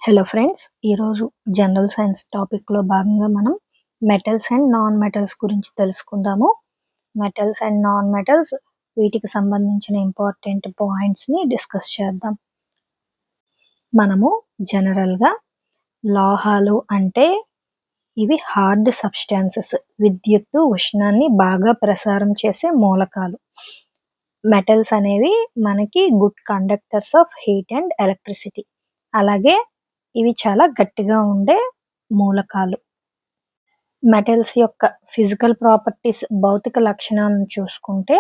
Hello friends, ఈరోజు general science టాపిక్లో భాగంగా మనం మెటల్స్ అండ్ నాన్ మెటల్స్ గురించి తెలుసుకుందాము. మెటల్స్ అండ్ నాన్ మెటల్స్ వీటికి సంబంధించిన ఇంపార్టెంట్ పాయింట్స్ని డిస్కస్ చేద్దాం. మనము జనరల్గా లోహాలు అంటే ఇవి హార్డ్ సబ్స్టాన్సెస్, విద్యుత్తు ఉష్ణాన్ని బాగా ప్రసారం చేసే మూలకాలు. మెటల్స్ అనేవి మనకి good conductors of heat and electricity. అలాగే ఇవి చాలా గట్టిగా ఉండే మూలకాలు. మెటల్స్ యొక్క ఫిజికల్ ప్రాపర్టీస్, భౌతిక లక్షణాలను చూసుకుంటే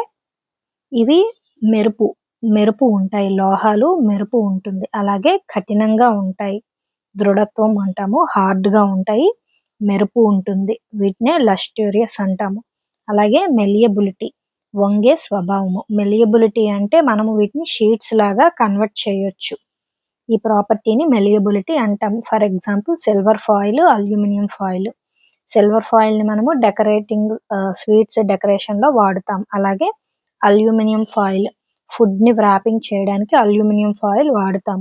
ఇవి మెరుపు ఉంటాయి. లోహాలు మెరుపు ఉంటుంది. అలాగే కఠినంగా ఉంటాయి. దృఢత్వం అంటాము. హార్డ్గా ఉంటాయి, మెరుపు ఉంటుంది. వీటినే లస్టూరియస్ అంటాము. అలాగే మెలియబిలిటీ, వంగే స్వభావము. మెలియబిలిటీ అంటే మనము వీటిని షీట్స్ లాగా కన్వర్ట్ చేయొచ్చు. ఈ ప్రాపర్టీని మెలియబిలిటీ అంటాం. For example silver foil, aluminium foil. Silver ఫాయిల్ని మనము డెకరేటింగ్ స్వీట్స్ డెకరేషన్లో వాడుతాం. అలాగే అల్యూమినియం ఫాయిల్ ఫుడ్ని వ్రాపింగ్ చేయడానికి అల్యూమినియం ఫాయిల్ వాడుతాం.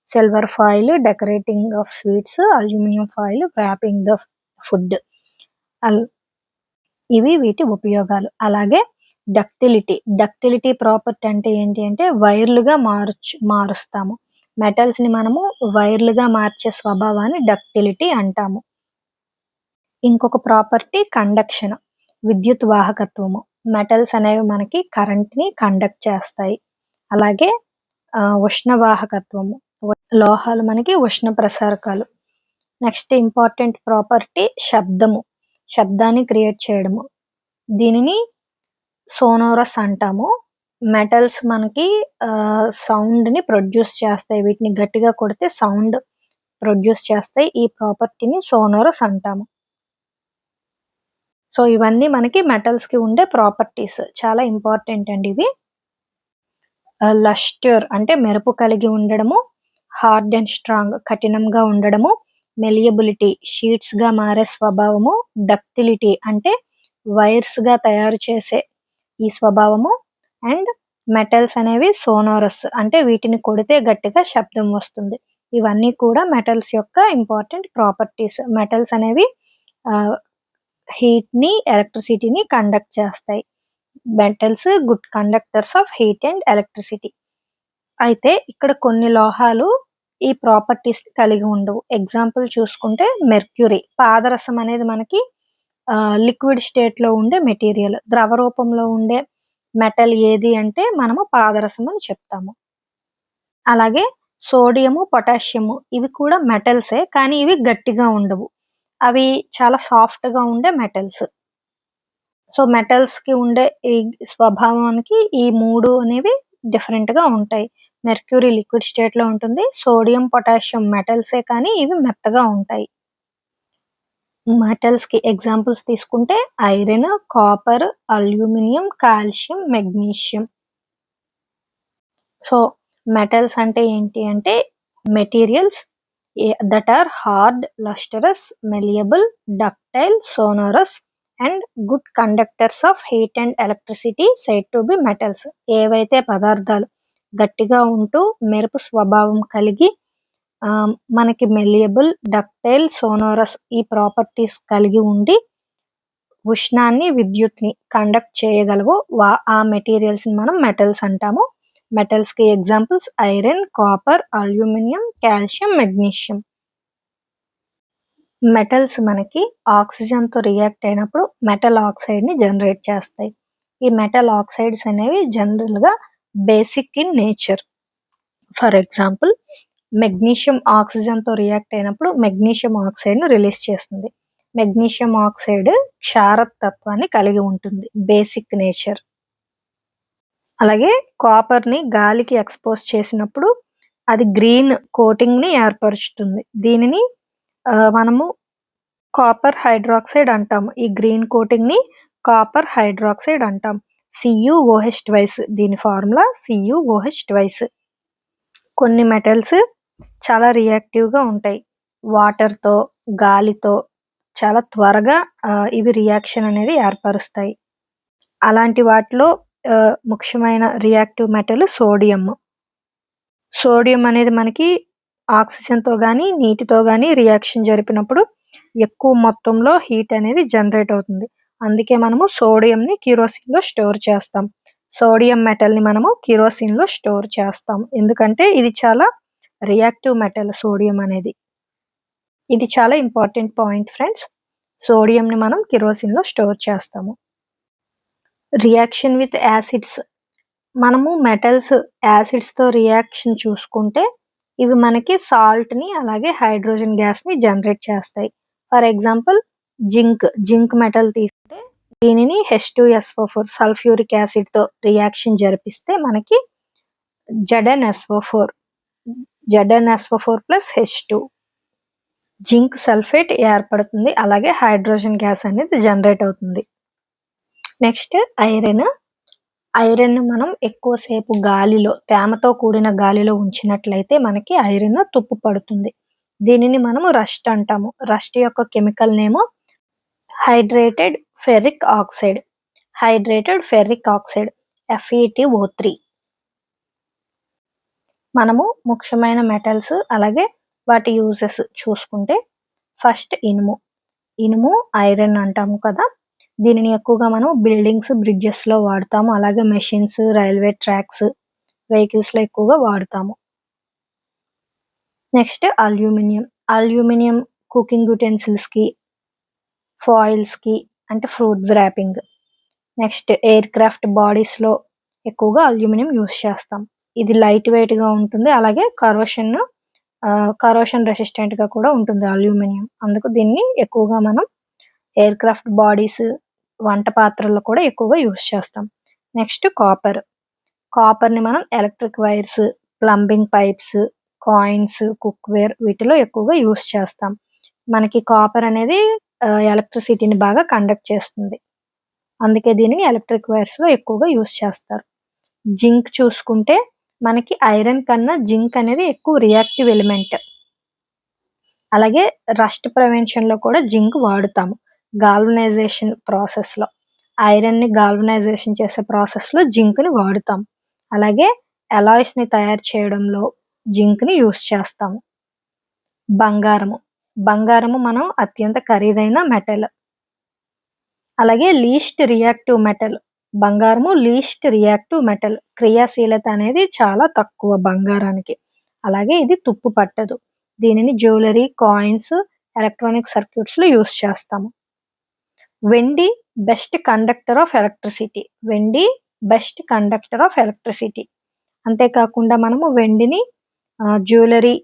Silver foil decorating of sweets, aluminium foil wrapping the food. ఇవి వీటి ఉపయోగాలు. అలాగే డక్టిలిటీ ప్రాపర్టీ అంటే ఏంటి అంటే వైర్లుగా మారుస్తాము. మెటల్స్ని మనము వైర్లుగా మార్చే స్వభావాన్ని డక్టిలిటీ అంటాము. ఇంకొక ప్రాపర్టీ కండక్షన్, విద్యుత్ వాహకత్వము. మెటల్స్ అనేవి మనకి కరెంట్ని కండక్ట్ చేస్తాయి. అలాగే ఉష్ణవాహకత్వము, లోహాలు మనకి ఉష్ణ ప్రసారకాలు. నెక్స్ట్ ఇంపార్టెంట్ ప్రాపర్టీ శబ్దాన్ని క్రియేట్ చేయడము. దీనిని సోనోరస్ అంటాము. మెటల్స్ మనకి సౌండ్ని ప్రొడ్యూస్ చేస్తాయి. వీటిని గట్టిగా కొడితే సౌండ్ ప్రొడ్యూస్ చేస్తాయి. ఈ ప్రాపర్టీని సోనోరస్ అంటాము. సో ఇవన్నీ మనకి మెటల్స్కి ఉండే ప్రాపర్టీస్, చాలా ఇంపార్టెంట్ అండి ఇవి. లస్టర్ అంటే మెరుపు కలిగి ఉండడము. హార్డ్ అండ్ స్ట్రాంగ్, కఠినంగా ఉండడము. మెలియబిలిటీ, షీట్స్గా మారే స్వభావము. డక్టిలిటీ అంటే వైర్స్గా తయారు చేసే ఈ స్వభావము. అండ్ మెటల్స్ అనేవి సోనోరస్ అంటే వీటిని కొడితే గట్టిగా శబ్దం వస్తుంది. ఇవన్నీ కూడా మెటల్స్ యొక్క ఇంపార్టెంట్ ప్రాపర్టీస్. మెటల్స్ అనేవి హీట్ని, ఎలక్ట్రిసిటీని కండక్ట్ చేస్తాయి. Metals good conductors of heat and electricity. అయితే ఇక్కడ కొన్ని లోహాలు ఈ ప్రాపర్టీస్ కలిగి ఉండవు. ఎగ్జాంపుల్ చూసుకుంటే మెర్క్యూరీ. పాదరసం అనేది మనకి లిక్విడ్ స్టేట్లో ఉండే మెటీరియల్. ద్రవ రూపంలో ఉండే మెటల్ ఏది అంటే మనము పాదరసం అని చెప్తాము. అలాగే సోడియము, పొటాషియము ఇవి కూడా మెటల్సే, కానీ ఇవి గట్టిగా ఉండవు. అవి చాలా సాఫ్ట్గా ఉండే మెటల్స్. సో మెటల్స్కి ఉండే ఈ స్వభావానికి ఈ మూడు అనేవి డిఫరెంట్గా ఉంటాయి. మెర్క్యూరీ లిక్విడ్ స్టేట్లో ఉంటుంది. సోడియం, పొటాషియం మెటల్సే, కానీ ఇవి మెత్తగా ఉంటాయి. మెటల్స్కి ఎగ్జాంపుల్స్ తీసుకుంటే iron, copper, aluminium, calcium, magnesium. So metals అంటే ఏంటి అంటే materials that are hard, lustrous, malleable, ductile, sonorous and good conductors of heat and electricity said to be metals. ఏవైతే పదార్థాలు గట్టిగా ఉంటూ మెరుపు స్వభావం కలిగి మనకి మెలియబుల్, డక్టైల్, సోనోరస్ ఈ ప్రాపర్టీస్ కలిగి ఉండి ఉష్ణాన్ని, విద్యుత్ని కండక్ట్ చేయగలవు, ఆ మెటీరియల్స్ని మనం మెటల్స్ అంటాము. మెటల్స్కి examples iron, copper, aluminium, calcium, magnesium. Metals మనకి ఆక్సిజన్తో రియాక్ట్ అయినప్పుడు మెటల్ ఆక్సైడ్ని జనరేట్ చేస్తాయి. ఈ మెటల్ ఆక్సైడ్స్ అనేవి జనరల్గా basic in nature. For example magnesium ఆక్సిజన్తో రియాక్ట్ అయినప్పుడు మెగ్నీషియం ఆక్సైడ్ను రిలీజ్ చేస్తుంది. మెగ్నీషియం ఆక్సైడ్ క్షారతత్వాన్ని కలిగి ఉంటుంది, బేసిక్ నేచర్. అలాగే కాపర్ని గాలికి ఎక్స్పోజ్ చేసినప్పుడు అది గ్రీన్ కోటింగ్ని ఏర్పరుస్తుంది. దీనిని మనము కాపర్ హైడ్రాక్సైడ్ అంటాము. ఈ గ్రీన్ కోటింగ్ని కాపర్ హైడ్రాక్సైడ్ అంటాం. CuOH2. దీని ఫార్ములా CuOH2. కొన్ని మెటల్స్ చాలా రియాక్టివ్గా ఉంటాయి. వాటర్తో, గాలితో చాలా త్వరగా ఇవి రియాక్షన్ అనేది ఏర్పరుస్తాయి. అలాంటి వాటిలో ముఖ్యమైన రియాక్టివ్ మెటల్ సోడియం. సోడియం అనేది మనకి ఆక్సిజన్తో కానీ నీటితో కానీ రియాక్షన్ జరిపినప్పుడు ఎక్కువ మొత్తంలో హీట్ అనేది జనరేట్ అవుతుంది. అందుకే మనము సోడియంని కిరోసిన్లో స్టోర్ చేస్తాం. సోడియం మెటల్ని మనము కిరోసిన్లో స్టోర్ చేస్తాం. ఎందుకంటే ఇది చాలా రియాక్టివ్ మెటల్ సోడియం అనేది. ఇది చాలా ఇంపార్టెంట్ పాయింట్ ఫ్రెండ్స్. సోడియంని మనం కిరోసిన్లో స్టోర్ చేస్తాము. Reaction with acids. మనము మెటల్స్ యాసిడ్స్తో రియాక్షన్ చూసుకుంటే ఇవి మనకి సాల్ట్ని అలాగే హైడ్రోజన్ గ్యాస్ని జనరేట్ చేస్తాయి. ఫర్ ఎగ్జాంపుల్ జింక్ మెటల్ తీసుకుంటే దీనిని H2SO4 సల్ఫ్యూరిక్ యాసిడ్తో రియాక్షన్ జరిపిస్తే మనకి ZnSO4 plus H2 zinc sulphate ఏర్పడుతుంది. అలాగే హైడ్రోజన్ గ్యాస్ అనేది జనరేట్ అవుతుంది. నెక్స్ట్ ఐరన్ మనం ఎక్కువసేపు గాలిలో తేమతో కూడిన గాలిలో ఉంచినట్లయితే మనకి ఐరన్ తుప్పు పడుతుంది. దీనిని మనము రస్ట్ అంటాము. రస్ట్ యొక్క chemical name hydrated ferric oxide FeTO3. మనము ముఖ్యమైన మెటల్స్ అలాగే వాటి యూజెస్ చూసుకుంటే ఫస్ట్ ఇనుము ఐరన్ అంటాము కదా. దీనిని ఎక్కువగా మనం బిల్డింగ్స్ బ్రిడ్జెస్లో వాడతాము. అలాగే మెషిన్స్ రైల్వే ట్రాక్స్ వెహికల్స్లో ఎక్కువగా వాడతాము. నెక్స్ట్ అల్యూమినియం కుకింగ్ యుటెన్సిల్స్కి ఫాయిల్స్కి అంటే fruit wrapping. Next aircraft బాడీస్లో ఎక్కువగా అల్యూమినియం యూస్ చేస్తాం. ఇది లైట్ వెయిట్గా ఉంటుంది. అలాగే కరోషన్ రెసిస్టెంట్గా కూడా ఉంటుంది అల్యూమినియం. అందుకు దీన్ని ఎక్కువగా మనం ఎయిర్ క్రాఫ్ట్ బాడీస్ వంట పాత్రల్లో కూడా ఎక్కువగా యూస్ చేస్తాం. నెక్స్ట్ కాపర్ని మనం electric wires plumbing pipes coins cookware వీటిలో ఎక్కువగా యూస్ చేస్తాం. మనకి కాపర్ అనేది ఎలక్ట్రిసిటీని బాగా కండక్ట్ చేస్తుంది. అందుకే దీనిని ఎలక్ట్రిక్ వైర్స్లో ఎక్కువగా యూస్ చేస్తారు. జింక్ చూసుకుంటే మనకి ఐరన్ కన్నా జింక్ అనేది ఎక్కువ రియాక్టివ్ ఎలిమెంట్. అలాగే రస్ట్ ప్రివెన్షన్లో కూడా జింక్ వాడుతాము. గాల్వనైజేషన్ ప్రాసెస్లో ఐరన్ని గాల్వనైజేషన్ చేసే ప్రాసెస్లో జింక్ని వాడుతాం. అలాగే అలాయ్స్ని తయారు చేయడంలో జింక్ని యూస్ చేస్తాము. బంగారము మనం అత్యంత ఖరీదైన మెటల్. అలాగే లీస్ట్ రియాక్టివ్ మెటల్. క్రియాశీలత అనేది చాలా తక్కువ బంగారానికి. అలాగే ఇది తుప్పు పట్టదు. దీనిని జ్యువెలరీ కాయిన్స్ ఎలక్ట్రానిక్ సర్క్యూట్స్లో యూస్ చేస్తాము. వెండి బెస్ట్ కండక్టర్ ఆఫ్ ఎలక్ట్రిసిటీ. అంతేకాకుండా మనము వెండిని జ్యువెలరీ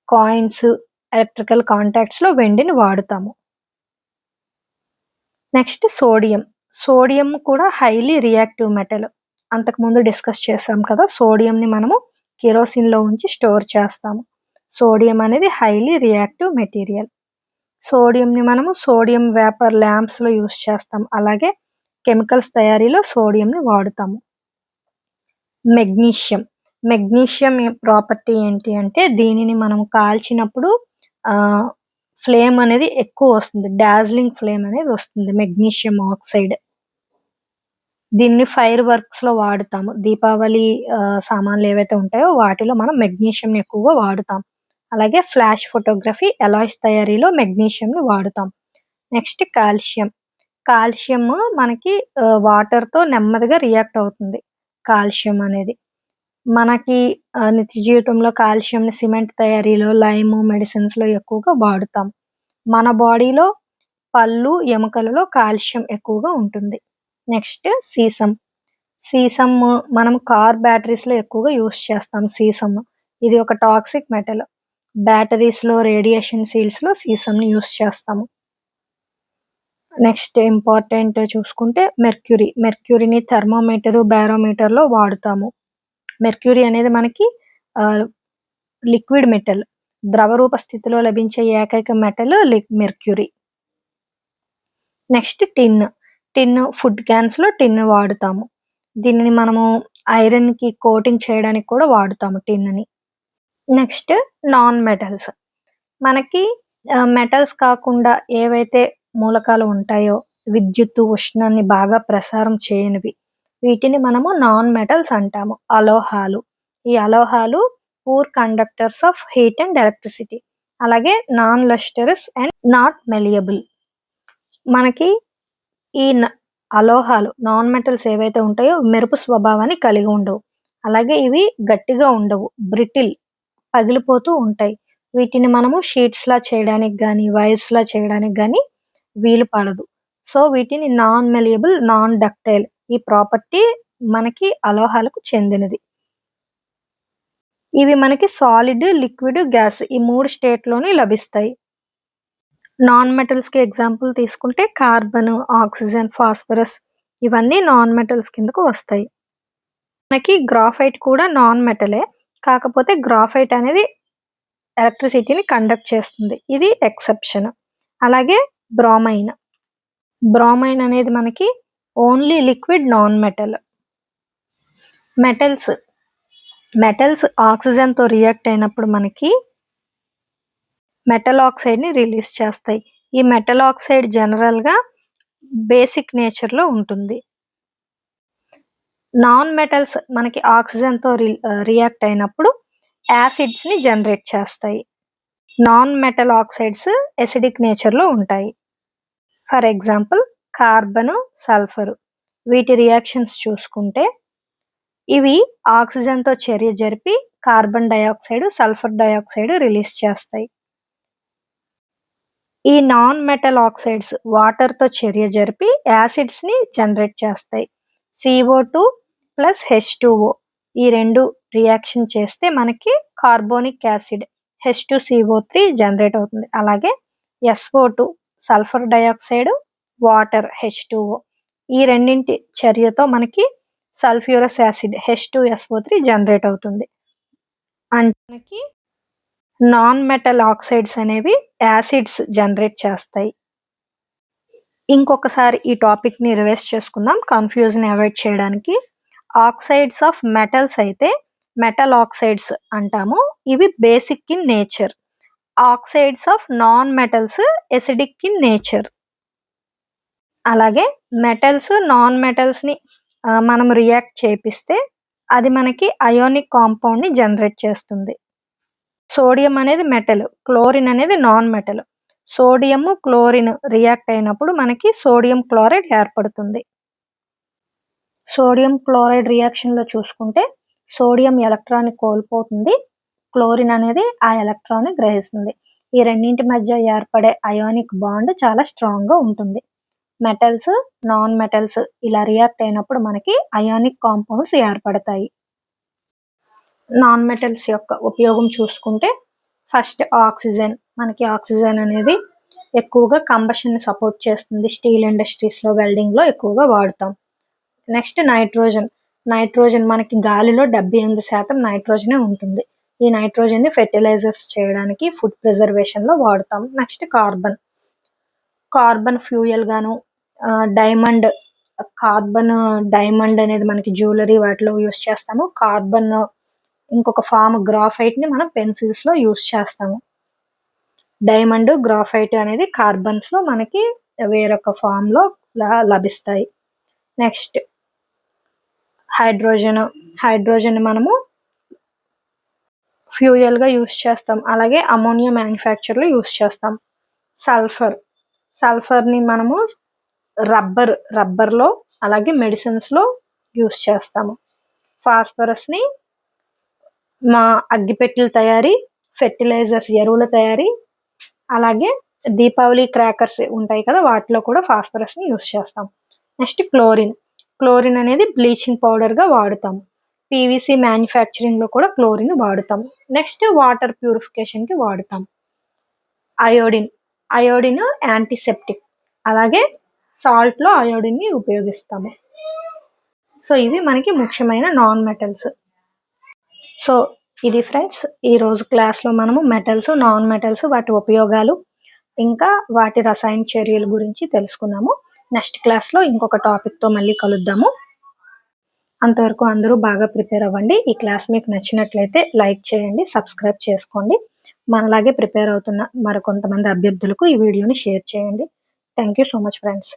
కాయిన్స్ ఎలక్ట్రికల్ కాంటాక్ట్స్లో వెండిని వాడుతాము. నెక్స్ట్ సోడియం కూడా హైలీ రియాక్టివ్ మెటల్. అంతకుముందు డిస్కస్ చేసాం కదా. సోడియంని మనము కిరోసిన్లో ఉంచి స్టోర్ చేస్తాము. సోడియం అనేది హైలీ రియాక్టివ్ మెటీరియల్. సోడియంని మనము సోడియం వేపర్ ల్యాంప్స్లో యూస్ చేస్తాం. అలాగే కెమికల్స్ తయారీలో సోడియంని వాడుతాము. మెగ్నీషియం ప్రాపర్టీ ఏంటి అంటే దీనిని మనం కాల్చినప్పుడు ఫ్లేమ్ అనేది ఎక్కువ వస్తుంది. డాజ్లింగ్ ఫ్లేమ్ అనేది వస్తుంది. Magnesium oxide. దీన్ని ఫైర్ వర్క్స్లో వాడుతాము. దీపావళి సామాన్లు ఏవైతే ఉంటాయో వాటిలో మనం మెగ్నీషియంని ఎక్కువగా వాడుతాం. అలాగే ఫ్లాష్ ఫోటోగ్రఫీ అలాయ్స్ తయారీలో మెగ్నీషియంని వాడుతాం. నెక్స్ట్ కాల్షియం మనకి వాటర్తో నెమ్మదిగా రియాక్ట్ అవుతుంది. కాల్షియం అనేది మనకి నిత్య జీవితంలో కాల్షియంని సిమెంట్ తయారీలో లైమ్ మెడిసిన్స్లో ఎక్కువగా వాడుతాం. మన బాడీలో పళ్ళు ఎముకలలో కాల్షియం ఎక్కువగా ఉంటుంది. నెక్స్ట్ సీసం మనం కార్ బ్యాటరీస్లో ఎక్కువగా యూస్ చేస్తాం. ఇది ఒక టాక్సిక్ మెటల్. బ్యాటరీస్లో రేడియేషన్ సీల్స్లో సీసంని యూస్ చేస్తాము. నెక్స్ట్ ఇంపార్టెంట్ చూసుకుంటే మెర్క్యూరీని థర్మోమీటరు బ్యారోమీటర్లో వాడుతాము. మెర్క్యూరీ అనేది మనకి లిక్విడ్ మెటల్. ద్రవరూప స్థితిలో లభించే ఏకైక metal mercury. Next tin food క్యాన్స్లో టిన్ వాడుతాము. దీనిని మనము ఐరన్కి కోటింగ్ చేయడానికి కూడా వాడుతాము టిన్ని. Next non metals. మనకి మెటల్స్ కాకుండా ఏవైతే మూలకాలు ఉంటాయో విద్యుత్తు ఉష్ణాన్ని బాగా ప్రసారం చేయనివి వీటిని మనము నాన్ మెటల్స్ అంటాము. ఈ అలోహాలు poor conductors of heat and electricity. అలాగే non lustrous and not malleable. మనకి ఈ అలోహాలు నాన్ మెటల్స్ ఏవైతే ఉంటాయో మెరుపు స్వభావాన్ని కలిగి ఉండవు. అలాగే ఇవి గట్టిగా ఉండవు, బ్రిటిల్, పగిలిపోతూ ఉంటాయి. వీటిని మనము షీట్స్ లా చేయడానికి కానీ వైర్స్ లా చేయడానికి కానీ వీలు పడదు. సో వీటిని నాన్ మెలియబుల్, నాన్ డక్టైల్, ఈ ప్రాపర్టీ మనకి అలోహాలకు చెందినది. ఇవి మనకి సాలిడ్, లిక్విడ్, గ్యాస్ ఈ 3 స్టేట్లోనే లభిస్తాయి. నాన్ మెటల్స్ కి ఎగ్జాంపుల్ తీసుకుంటే కార్బన్, ఆక్సిజన్, ఫాస్ఫరస్ ఇవన్నీ నాన్ మెటల్స్ కిందకు వస్తాయి. మనకి గ్రాఫైట్ కూడా నాన్ మెటలే, కాకపోతే గ్రాఫైట్ అనేది ఎలక్ట్రిసిటీని కండక్ట్ చేస్తుంది, ఇది ఎక్సెప్షన్. అలాగే బ్రోమైన్. బ్రోమైన్ అనేది మనకి only liquid, non metal. Metals ఆక్సిజన్తో రియాక్ట్ అయినప్పుడు మనకి మెటల్ ఆక్సైడ్ని రిలీజ్ చేస్తాయి. ఈ మెటల్ ఆక్సైడ్ జనరల్గా బేసిక్ నేచర్లో ఉంటుంది. నాన్ మెటల్స్ మనకి ఆక్సిజన్తో రియాక్ట్ అయినప్పుడు యాసిడ్స్ని జనరేట్ చేస్తాయి. నాన్ మెటల్ ఆక్సైడ్స్ ఎసిడిక్ నేచర్లో ఉంటాయి. ఫర్ ఎగ్జాంపుల్ కార్బన్, సల్ఫర్ వీటి రియాక్షన్స్ చూసుకుంటే ఇవి ఆక్సిజన్తో చర్య జరిపి carbon dioxide, sulphur dioxide release చేస్తాయి. ఈ నాన్ మెటల్ ఆక్సైడ్స్ వాటర్తో చర్య జరిపి యాసిడ్స్ని జనరేట్ చేస్తాయి. CO2 ప్లస్ H2O ఈ రెండు రియాక్షన్ చేస్తే మనకి కార్బోనిక్ యాసిడ్ H2CO3 జనరేట్ అవుతుంది. అలాగే SO2 sulphur dioxide, water H2O ఈ రెండింటి చర్యతో మనకి సల్ఫ్యూరస్ యాసిడ్ H2SO3 జనరేట్ అవుతుంది. అంటే మనకి నాన్ మెటల్ ఆక్సైడ్స్ అనేవి యాసిడ్స్ జనరేట్ చేస్తాయి. ఇంకొకసారి ఈ టాపిక్ని రివైజ్ చేసుకుందాం కన్ఫ్యూజన్ అవాయిడ్ చేయడానికి. ఆక్సైడ్స్ ఆఫ్ మెటల్స్ అయితే మెటల్ ఆక్సైడ్స్ అంటాము, ఇవి basic in nature. Oxides of non metals acidic in nature. అలాగే మెటల్స్, నాన్ మెటల్స్ని మనం రియాక్ట్ చేపిస్తే అది మనకి అయోనిక్ కాంపౌండ్ని జనరేట్ చేస్తుంది. సోడియం అనేది మెటల్, క్లోరిన్ అనేది non metal. Sodium, chlorine react అయినప్పుడు మనకి సోడియం క్లోరైడ్ ఏర్పడుతుంది. సోడియం క్లోరైడ్ రియాక్షన్లో చూసుకుంటే సోడియం ఎలక్ట్రాన్ని కోల్పోతుంది, క్లోరిన్ అనేది ఆ ఎలక్ట్రాన్ని గ్రహిస్తుంది. ఈ రెండింటి మధ్య ఏర్పడే అయోనిక్ బాండ్ చాలా స్ట్రాంగ్గా ఉంటుంది. మెటల్స్, నాన్ మెటల్స్ ఇలా రియాక్ట్ అయినప్పుడు మనకి అయానిక్ కాంపౌండ్స్ ఏర్పడతాయి. నాన్ మెటల్స్ యొక్క ఉపయోగం చూసుకుంటే ఫస్ట్ ఆక్సిజన్. మనకి ఆక్సిజన్ అనేది ఎక్కువగా కంబషన్ని సపోర్ట్ చేస్తుంది. స్టీల్ ఇండస్ట్రీస్లో, వెల్డింగ్లో ఎక్కువగా వాడుతాం. నెక్స్ట్ నైట్రోజన్ మనకి గాలిలో 78% నైట్రోజనే ఉంటుంది. ఈ నైట్రోజన్ని ఫెర్టిలైజర్స్ చేయడానికి, ఫుడ్ ప్రిజర్వేషన్లో వాడుతాం. నెక్స్ట్ కార్బన్ ఫ్యూయల్ గాను, డైమండ్ అనేది మనకి జ్యువెలరీ వాటిలో యూస్ చేస్తాము. కార్బన్ ఇంకొక ఫామ్ గ్రాఫైట్ని మనం పెన్సిల్స్లో యూస్ చేస్తాము. డైమండ్, గ్రాఫైట్ అనేది కార్బన్స్లో మనకి వేరొక ఫామ్లో లభిస్తాయి. నెక్స్ట్ హైడ్రోజన్ మనము ఫ్యూయల్గా యూస్ చేస్తాం. అలాగే అమోనియా మ్యానుఫ్యాక్చర్లో యూస్ చేస్తాం. సల్ఫర్ని మనము రబ్బర్లో అలాగే మెడిసిన్స్లో యూస్ చేస్తాము. ఫాస్ఫరస్ని మా అగ్గిపెట్టెల తయారీ, ఫెర్టిలైజర్స్ ఎరువుల తయారీ, అలాగే దీపావళి క్రాకర్స్ ఉంటాయి కదా వాటిలో కూడా ఫాస్ఫరస్ని యూస్ చేస్తాం. నెక్స్ట్ క్లోరిన్ అనేది బ్లీచింగ్ పౌడర్గా వాడుతాం. PVC మ్యానుఫ్యాక్చరింగ్లో కూడా క్లోరిన్ వాడుతాం. నెక్స్ట్ వాటర్ ప్యూరిఫికేషన్కి వాడుతాం. అయోడిన్ యాంటీసెప్టిక్, అలాగే సాల్ట్లో అయోడిన్ని ఉపయోగిస్తాము. సో ఇవి మనకి ముఖ్యమైన నాన్ మెటల్స్. సో ఇది ఫ్రెండ్స్ ఈరోజు క్లాస్లో మనము మెటల్స్, నాన్ మెటల్స్, వాటి ఉపయోగాలు, ఇంకా వాటి రసాయన చర్యల గురించి తెలుసుకున్నాము. నెక్స్ట్ క్లాస్లో ఇంకొక టాపిక్తో మళ్ళీ కలుద్దాము. అంతవరకు అందరూ బాగా ప్రిపేర్ అవ్వండి. ఈ క్లాస్ మీకు నచ్చినట్లయితే లైక్ చేయండి, సబ్స్క్రైబ్ చేసుకోండి. మనలాగే ప్రిపేర్ అవుతున్న మరికొంతమంది అభ్యర్థులకు ఈ వీడియోని షేర్ చేయండి. Thank you so much friends.